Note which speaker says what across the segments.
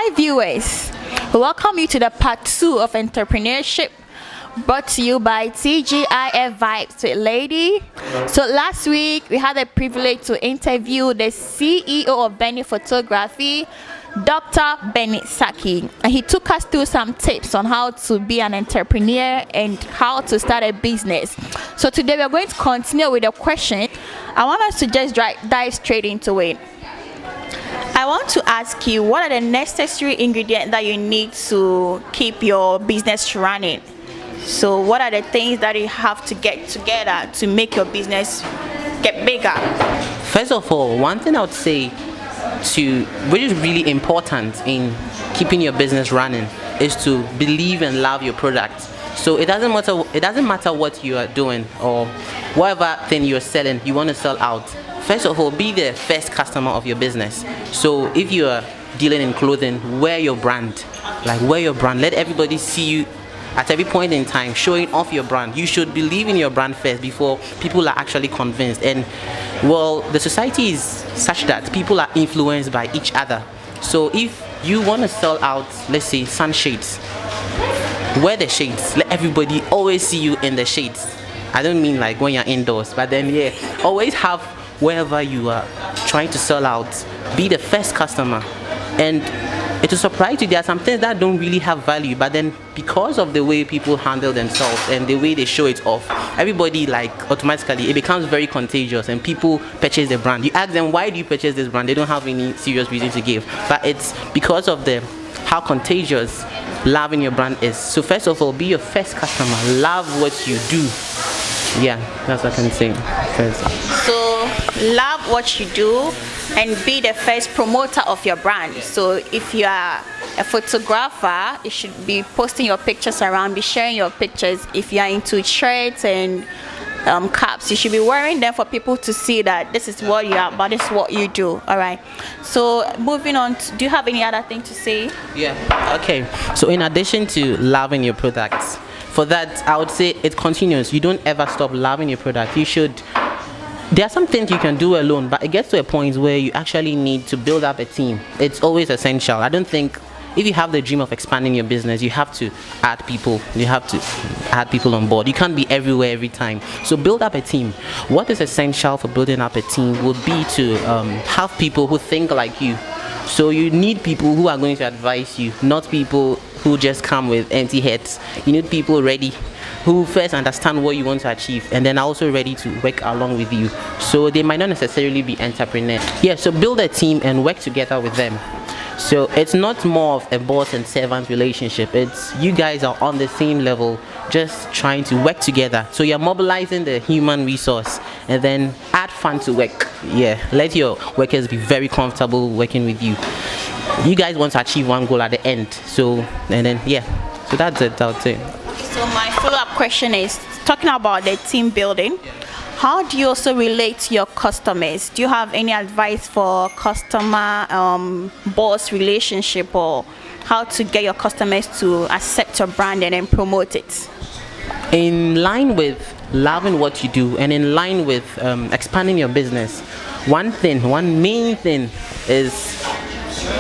Speaker 1: Hi viewers, we welcome you to the part 2 of entrepreneurship, brought to you by TGIF-VIBES with Lady. So last week we had the privilege to interview the CEO of Benny Photography, Dr. Benny Saki, and he took us through some tips on how to be an entrepreneur and how to start a business. So today we are going to continue with the question. I want us to just dive straight into it. I want to ask you, what are the necessary ingredients that you need to keep your business running? So what are the things that you have to get together to make your business get bigger?
Speaker 2: First of all, one thing I would say which is really important in keeping your business running is to believe and love your product. So it doesn't matter what you are doing or whatever thing you're selling, you want to sell out. First of all, be the first customer of your business. So if you are dealing in clothing, wear your brand. Let everybody see you at every point in time, showing off your brand. You should believe in your brand first before people are actually convinced. And well, the society is such that people are influenced by each other. So if you want to sell out, let's say sunshades, wear the shades. Let everybody always see you in the shades. I don't mean like when you're indoors, but then always have, wherever you are trying to sell out, be the first customer. And it will surprise you, there are some things that don't really have value, but then because of the way people handle themselves and the way they show it off, everybody automatically, it becomes very contagious and people purchase the brand. You ask them, why do you purchase this brand? They don't have any serious reason to give, but it's because of how contagious loving your brand is. So first of all, be your first customer, love what you do. Yeah, that's what I can say first.
Speaker 1: So love what you do and be the first promoter of your brand. So if you are a photographer, you should be posting your pictures around, be sharing your pictures. If you are into shirts and caps, you should be wearing them for people to see that this is what you are about, this is what you do. All right, so moving on, do you have any other thing to say?
Speaker 2: Yeah, okay. So in addition to loving your products, for that, I would say it continues. You don't ever stop loving your product. There are some things you can do alone, but it gets to a point where you actually need to build up a team. It's always essential. I don't think if you have the dream of expanding your business, you have to add people. You have to add people on board. You can't be everywhere every time. So build up a team. What is essential for building up a team would be to have people who think like you. So you need people who are going to advise you, not people who just come with empty heads. You need people ready, who first understand what you want to achieve and then also ready to work along with you. So they might not necessarily be entrepreneurs. Yeah, so build a team and work together with them. So it's not more of a boss and servant relationship. It's you guys are on the same level, just trying to work together. So you're mobilizing the human resource and then add fun to work. Yeah, let your workers be very comfortable working with you. You guys want to achieve one goal at the end. So that's it, I would say.
Speaker 1: So my follow-up question is, talking about the team building, how do you also relate to your customers? Do you have any advice for customer boss relationship, or how to get your customers to accept your brand and then promote it?
Speaker 2: In line with loving what you do and in line with expanding your business, one main thing is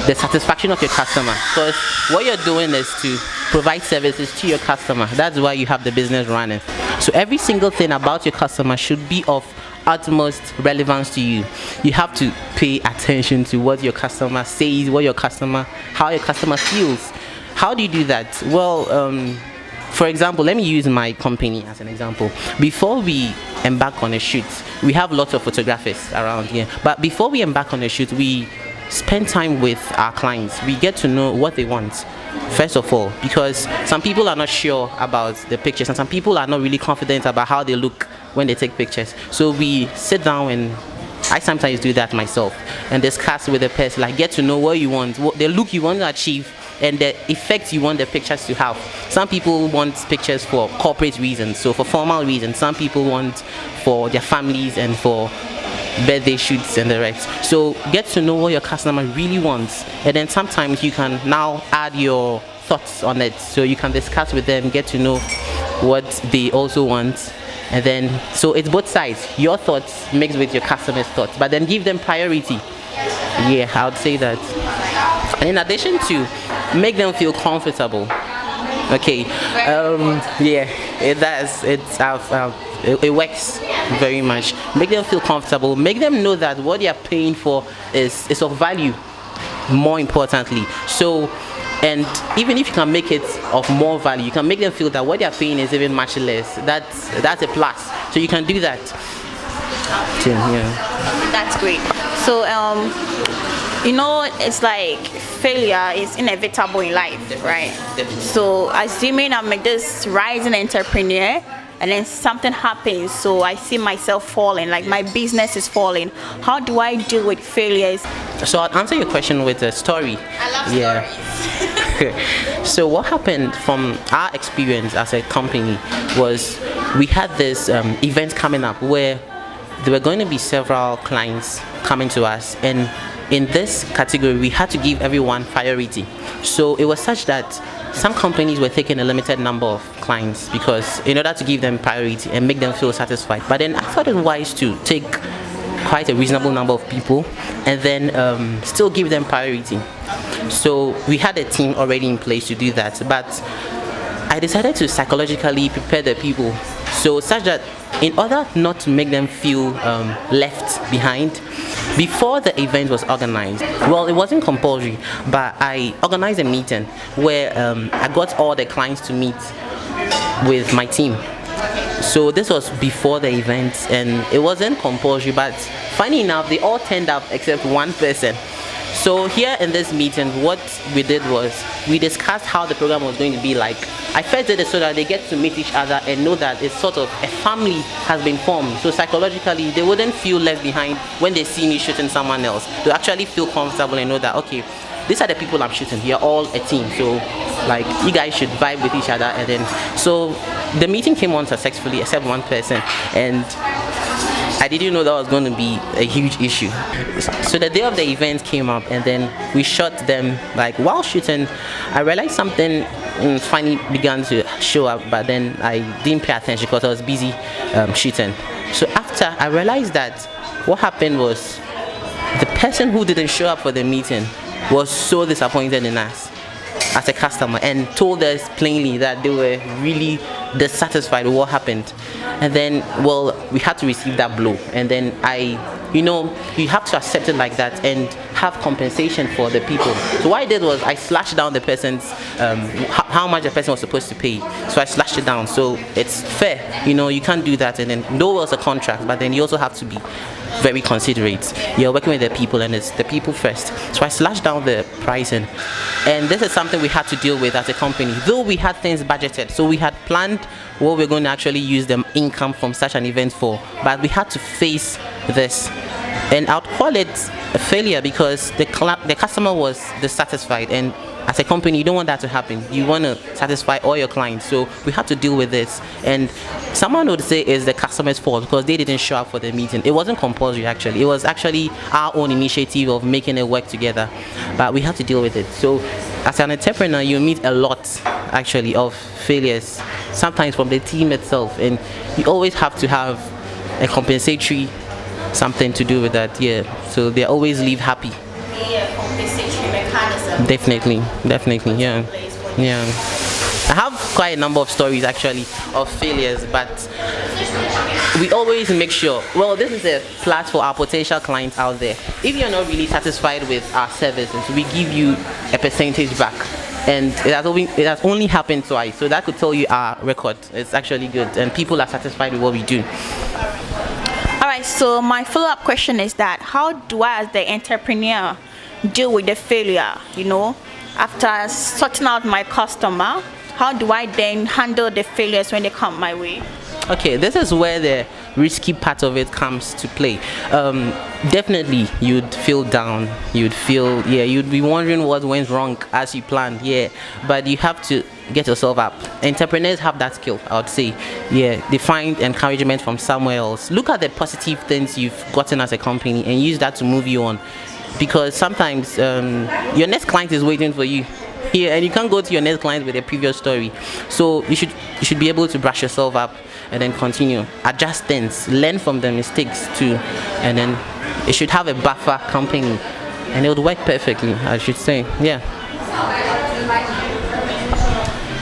Speaker 2: the satisfaction of your customer, because what you're doing is to provide services to your customer. That's why you have the business running. So every single thing about your customer should be of utmost relevance to you. You have to pay attention to what your customer says, how your customer feels. How do you do that? Well, for example, let me use my company as an example. Before we embark on a shoot, we have lots of photographers around here, but before we embark on a shoot, we spend time with our clients. We get to know what they want, first of all, because some people are not sure about the pictures and some people are not really confident about how they look when they take pictures. So we sit down, and I sometimes do that myself, and discuss with the person, get to know what you want, what the look you want to achieve, and the effect you want the pictures to have. Some people want pictures for corporate reasons, so for formal reasons. Some people want for their families and for birthday shoots and the rest. So get to know what your customer really wants, and then sometimes you can now add your thoughts on it. So you can discuss with them, get to know what they also want, and then so it's both sides, your thoughts mixed with your customer's thoughts, but then give them priority. Yeah, I would say that. And in addition to make them feel comfortable. Okay, yeah, it does. It works very much. Make them feel comfortable. Make them know that what they are paying for is of value. More importantly, so, and even if you can make it of more value, you can make them feel that what they are paying is even much less. That's a plus. So you can do that. So, yeah.
Speaker 1: That's great. So it's like failure is inevitable in life, right?
Speaker 2: Definitely.
Speaker 1: So assuming I'm this rising entrepreneur and then something happens, so I see myself falling, like my business is falling. How do I deal with failures?
Speaker 2: So I'll answer your question with a story.
Speaker 1: I love stories.
Speaker 2: So what happened from our experience as a company was we had this event coming up where there were going to be several clients coming to us, and in this category we had to give everyone priority. So it was such that some companies were taking a limited number of clients because in order to give them priority and make them feel satisfied. But then I thought it wise to take quite a reasonable number of people and then still give them priority. So we had a team already in place to do that, but I decided to psychologically prepare the people so such that in order not to make them feel left behind, before the event was organized, well, it wasn't compulsory, but I organized a meeting where I got all the clients to meet with my team. So this was before the event and it wasn't compulsory, but funny enough, they all turned up except one person. So here in this meeting, what we did was we discussed how the program was going to be like. I first did it so that they get to meet each other and know that it's sort of a family has been formed. So psychologically, they wouldn't feel left behind when they see me shooting someone else. They actually feel comfortable and know that, okay, these are the people I'm shooting. We are all a team. So like you guys should vibe with each other. And then, so the meeting came on successfully except one person. And I didn't know that was going to be a huge issue. So the day of the event came up and then we shot them. Like while shooting, I realized something funny began to show up, but then I didn't pay attention because I was busy shooting. So after I realized that what happened was the person who didn't show up for the meeting was so disappointed in us as a customer and told us plainly that they were really dissatisfied with what happened. And then, well, we had to receive that blow. And then you have to accept it like that and have compensation for the people. So what I did was I slashed down the person's, how much the person was supposed to pay. So I slashed it down. So it's fair, you can't do that. And then, though it was a contract, but then you also have to be very considerate. You're working with the people and it's the people first. So I slashed down the pricing. And this is something we had to deal with as a company, though we had things budgeted. So we had planned what we're going to actually use the income from such an event for, but we had to face this. And I'd call it a failure because the customer was dissatisfied, and as a company you don't want that to happen. You want to satisfy all your clients, so we had to deal with this. And someone would say it's the customer's fault because they didn't show up for the meeting. It wasn't compulsory actually, it was actually our own initiative of making it work together, but we had to deal with it. So as an entrepreneur you meet a lot actually of failures, sometimes from the team itself, and you always have to have a compensatory something to do with that. So they always leave happy.
Speaker 1: Compensatory mechanism.
Speaker 2: Definitely, yeah. I have quite a number of stories actually of failures, but we always make sure, well, this is a plus for our potential clients out there. If you're not really satisfied with our services, we give you a percentage back. And it has only happened twice, so that could tell you our record. It's actually good, and people are satisfied with what we do.
Speaker 1: Alright, so my follow-up question is that how do I as the entrepreneur deal with the failure, after sorting out my customer? How do I then handle the failures when they come my way?
Speaker 2: Okay, this is where the risky part of it comes to play. Definitely you'd feel down, you'd be wondering what went wrong as you planned, but you have to get yourself up. Entrepreneurs have that skill, I would say. They find encouragement from somewhere else. Look at the positive things you've gotten as a company and use that to move you on, because sometimes your next client is waiting for you. And you can't go to your next client with a previous story. So you should be able to brush yourself up and then continue, adjust things, learn from the mistakes too, and then it should have a buffer company and it would work perfectly, I should say. Yeah.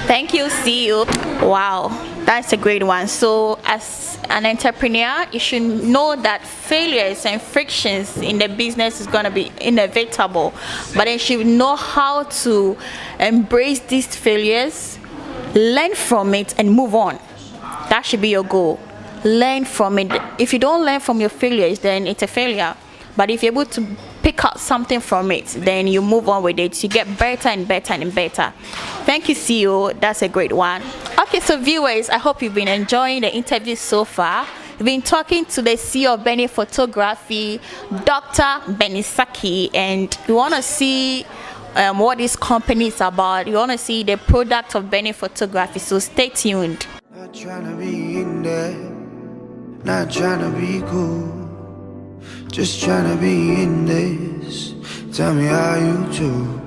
Speaker 1: Thank you, CEO. Wow, that's a great one. So as an entrepreneur, you should know that failures and frictions in the business is going to be inevitable, but then you should know how to embrace these failures, learn from it, and move on. That should be your goal. Learn from it. If you don't learn from your failures, then it's a failure. But if you're able to pick out something from it, then you move on with it. You get better and better and better. Thank you, CEO. That's a great one. Okay, so viewers, I hope you've been enjoying the interview so far. We've been talking to the CEO of Benny Photography, Dr. Benisaki, and we want to see what this company is about. We want to see the product of Benny Photography, so stay tuned.
Speaker 3: Not trying to be in there, not trying to be cool, just trying to be in this. Tell me how you do.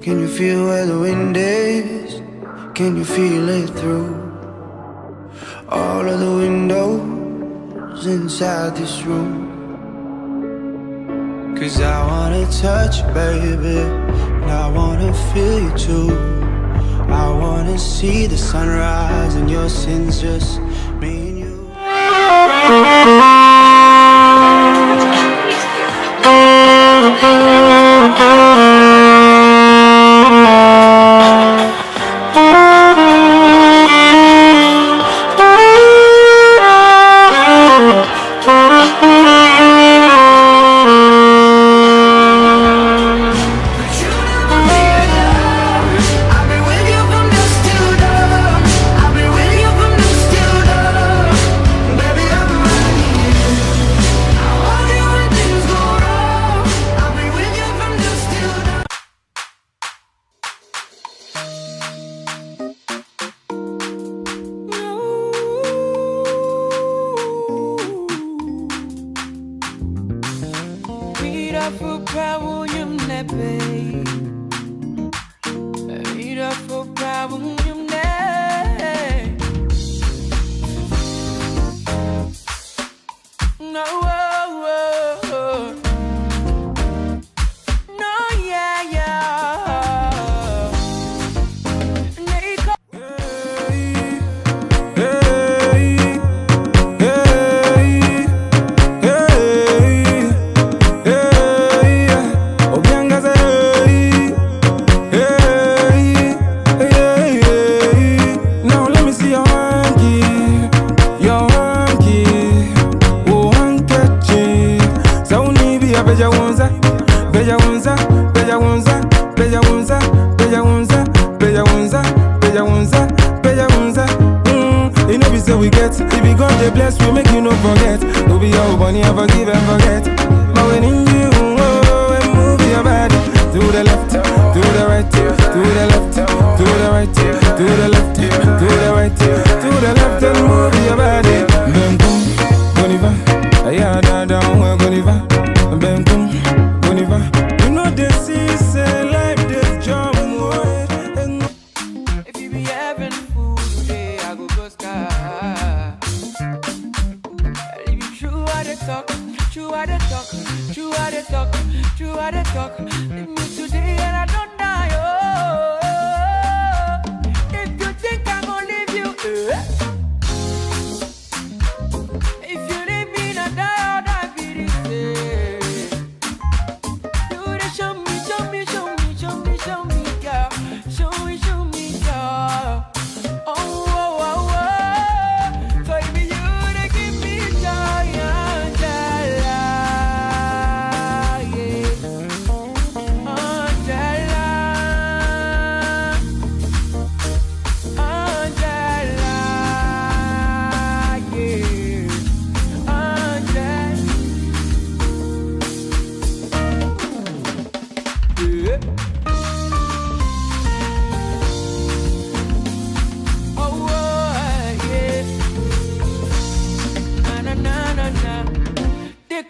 Speaker 3: Can you feel where the wind is? Can you feel it through all of the windows inside this room? 'Cause I wanna touch you, baby, and I wanna feel you too. I wanna see the sunrise and your sins, just me and you.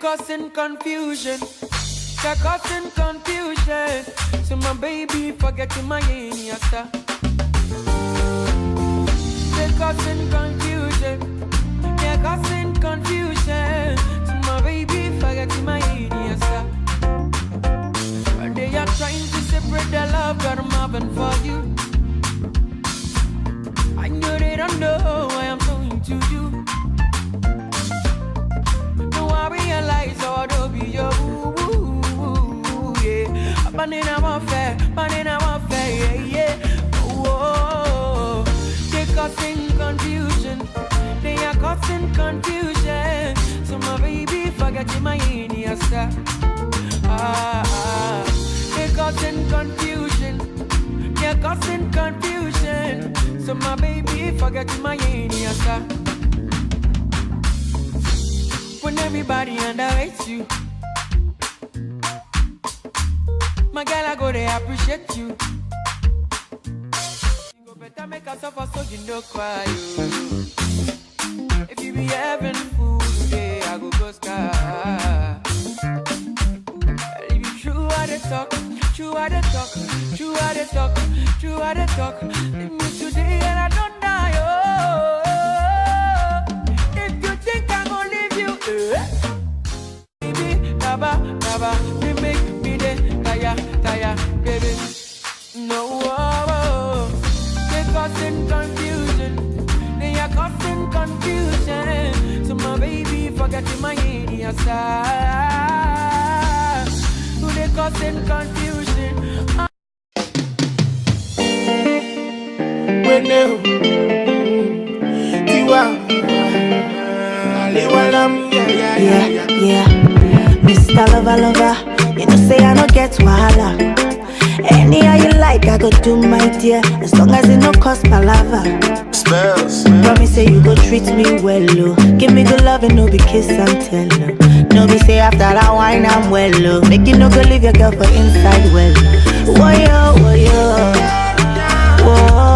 Speaker 4: Causing confusion, they're causing confusion. So my baby forgetting my yasta. They're causing confusion, they're causing confusion. So my baby forgetting my yasta. are trying to separate the love that I'm having for you. I know they don't know why I'm talking to you. No, I realize how to be your woo, yeah. Banana warfare, yeah, yeah. Oh, they causing confusion. They are causing confusion. So my baby, forget my Iniesta. They're causing confusion. They're causing confusion. So my baby, forget my Iniesta. When everybody underrates you, my girl, I go, they appreciate you. You go better make us suffer so you no cry. If you be having food today, I go sky. If you true how they talk, true how they talk, true how they talk, true how they talk. Leave me today and I don't die. Oh, if you think I'm gonna leave you, baby, never, they make me the tire, baby. No, they causing confusion. They are causing confusion. So my baby, forget my Indian side. So they causing confusion.
Speaker 5: When you yeah. Mr. Lover, you know say I no get wahala. Anyhow you like, I go do my dear, as long as it no cost palava.
Speaker 3: Spells.
Speaker 5: Promise say you go treat me well, oh. Give me good love and no be kiss and tell, oh. No be say after that wine I'm well, oh. Make you no go leave your girl for inside well. Woyo, woyo, woah.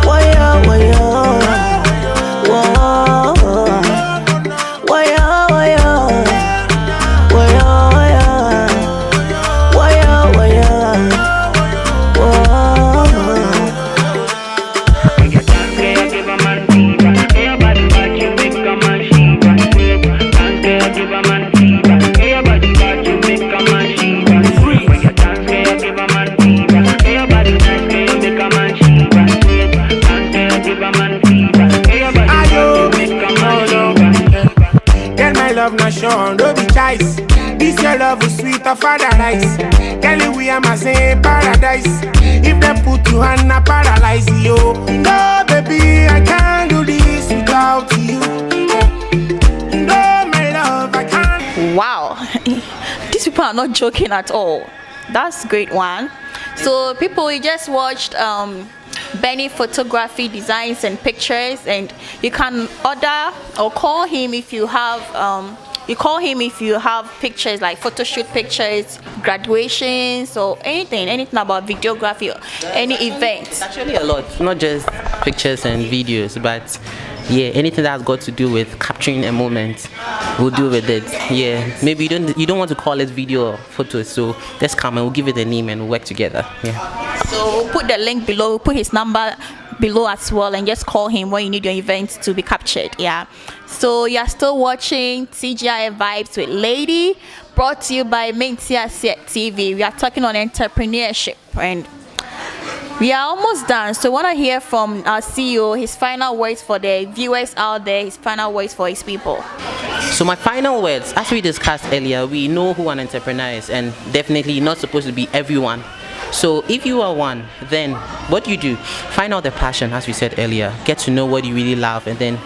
Speaker 5: Woyo, woyo, woah. Woyo, woyo, woyo, woyo, woyo, woah.
Speaker 6: Love not shown, no be choice. This your love is sweet of paradise. Kelly, we are my same paradise. If they put you on a paralyze you. No, baby, I can't do this without you. No, my love, I can't.
Speaker 1: Wow, these people are not joking at all. That's a great one. So people, we just watched Benny photography designs and pictures, and you can order or call him if you have pictures like photo shoot pictures, graduations, or anything about videography or any event.
Speaker 2: It's actually a lot, not just pictures and videos, but yeah, anything that's got to do with capturing a moment, we'll do with it. Yeah, maybe you don't want to call it video or photos, so let's come and we'll give it a name and we'll work together. Yeah.
Speaker 1: So we'll put the link below, we'll put his number below as well, and just call him when you need your event to be captured. Yeah. So you're still watching TGIF-VIBES with Lady, brought to you by MENTIASIE TV. We are talking on entrepreneurship, and we are almost done. So I want to hear from our CEO, his final words for the viewers out there, his final words for his people.
Speaker 2: So my final words, as we discussed earlier, we know who an entrepreneur is, and definitely not supposed to be everyone. So if you are one, then what you do, find out the passion, as we said earlier, get to know what you really love, and then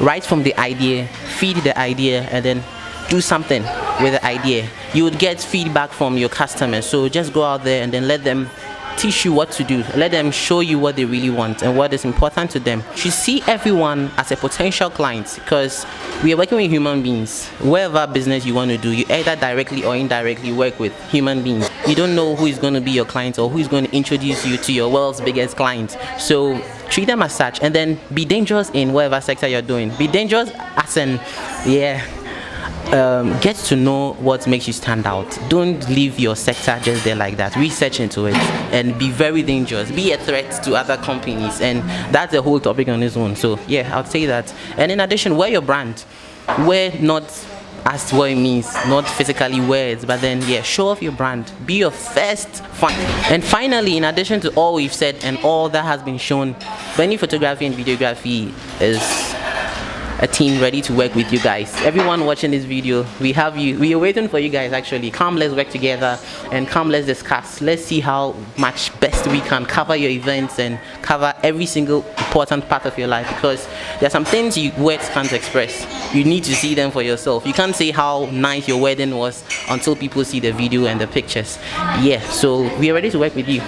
Speaker 2: right from the idea, feed the idea, and then do something with the idea. You would get feedback from your customers, so just go out there and then let them teach you what to do. Let them show you what they really want and what is important to them. You should see everyone as a potential client, because we are working with human beings. Whatever business you want to do, you either directly or indirectly work with human beings. You don't know who is going to be your client or who is going to introduce you to your world's biggest client. So treat them as such, and then be dangerous in whatever sector you're doing. Be dangerous as in, get to know what makes you stand out. Don't leave your sector just there like that. Research into it and be very dangerous. Be a threat to other companies, and that's the whole topic on this one. So yeah, I'd say that. And in addition, wear your brand. Wear not as what it means, not physically words, but then yeah, show off your brand, be your first fan. And finally, in addition to all we've said and all that has been shown, Benny Photography and Videography is a team ready to work with you guys. Everyone watching this video, we are waiting for you guys actually. Come, let's work together, and come, let's discuss. Let's see how much best we can cover your events and cover every single important part of your life, because there are some things words can't express. You need to see them for yourself. You can't say how nice your wedding was until people see the video and the pictures. Yeah, so we are ready to work with you.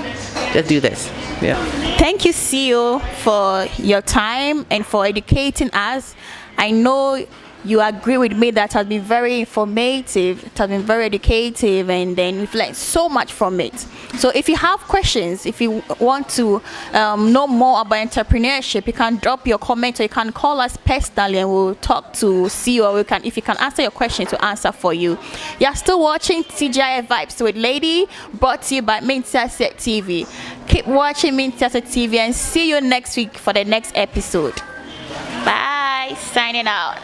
Speaker 2: Let's do this. Yeah.
Speaker 1: Thank you, CEO, for your time and for educating us. I know you agree with me that has been very informative, it has been very educative, and then we've learned so much from it. So if you have questions, if you want to know more about entrepreneurship, you can drop your comment, or you can call us personally and we'll talk to CEO. If you can answer your questions, to answer for you. You're still watching TGIF-VIBES with Lady, brought to you by MENTIASIE TV. Keep watching MENTIASIE TV and see you next week for the next episode. Bye. Signing out.